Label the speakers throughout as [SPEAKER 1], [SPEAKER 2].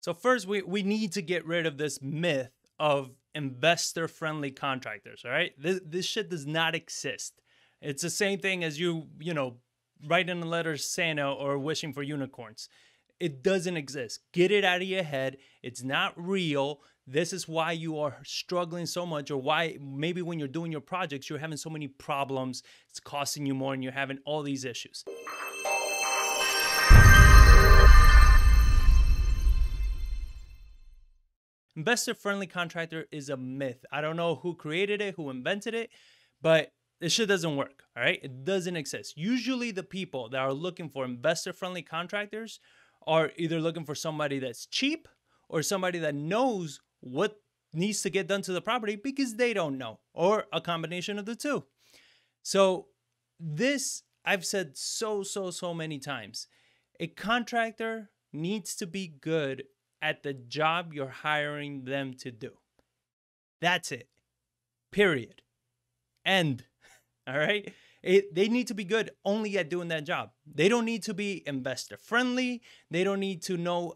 [SPEAKER 1] So first, we need to get rid of this myth of investor-friendly contractors, all right? This shit does not exist. It's the same thing as you writing a letter to Santa or wishing for unicorns. It doesn't exist. Get it out of your head. It's not real. This is why you are struggling so much, or why maybe when you're doing your projects, you're having so many problems. It's costing you more and you're having all these issues. Investor-friendly contractor is a myth. I don't know who created it, who invented it, but this shit doesn't work, all right? It doesn't exist. Usually the people that are looking for investor-friendly contractors are either looking for somebody that's cheap or somebody that knows what needs to get done to the property because they don't know, or a combination of the two. So this, I've said so many times, a contractor needs to be good at the job you're hiring them to do. That's it. Period. End. All right? They need to be good only at doing that job. They don't need to be investor friendly. They don't need to know,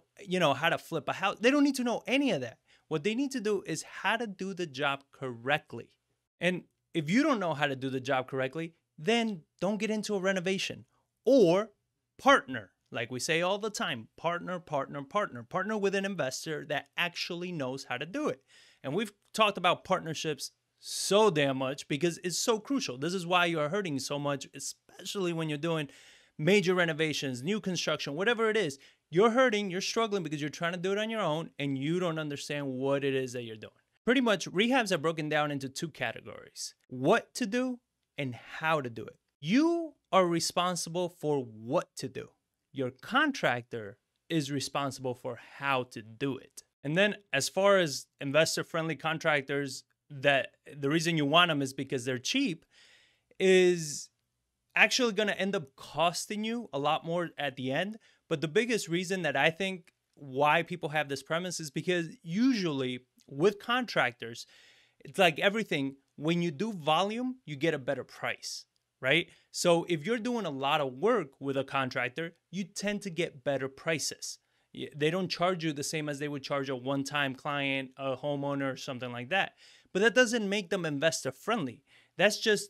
[SPEAKER 1] how to flip a house. They don't need to know any of that. What they need to do is how to do the job correctly. And if you don't know how to do the job correctly, then don't get into a renovation, or partner. Like we say all the time, partner with an investor that actually knows how to do it. And we've talked about partnerships so damn much because it's so crucial. This is why you are hurting so much, especially when you're doing major renovations, new construction, whatever it is. You're hurting, you're struggling because you're trying to do it on your own and you don't understand what it is that you're doing. Pretty much, rehabs are broken down into two categories: what to do and how to do it. You are responsible for what to do. Your contractor is responsible for how to do it. And then as far as investor-friendly contractors, that the reason you want them is because they're cheap, is actually going to end up costing you a lot more at the end. But the biggest reason that I think why people have this premise is because usually with contractors, it's like everything. When you do volume, you get a better price, right? So if you're doing a lot of work with a contractor, you tend to get better prices. They don't charge you the same as they would charge a one-time client, a homeowner, or something like that. But that doesn't make them investor friendly. That's just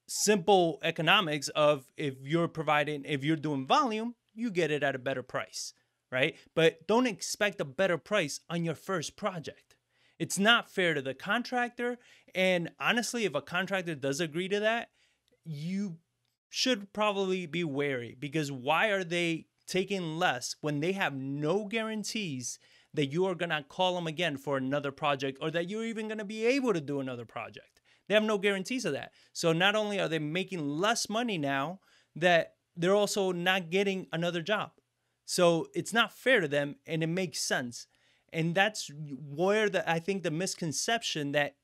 [SPEAKER 1] simple economics of if you're doing volume, you get it at a better price, right? But don't expect a better price on your first project. It's not fair to the contractor. And honestly, if a contractor does agree to that, you should probably be wary, because why are they taking less when they have no guarantees that you are going to call them again for another project, or that you're even going to be able to do another project? They have no guarantees of that. So not only are they making less money now, that they're also not getting another job. So it's not fair to them, and it makes sense. And that's where I think the misconception that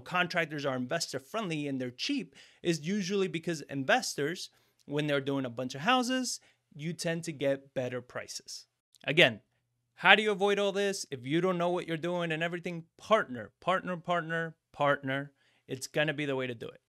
[SPEAKER 1] contractors are investor friendly and they're cheap is usually because investors, when they're doing a bunch of houses, you tend to get better prices. Again, how do you avoid all this? If you don't know what you're doing and everything, partner. It's going to be the way to do it.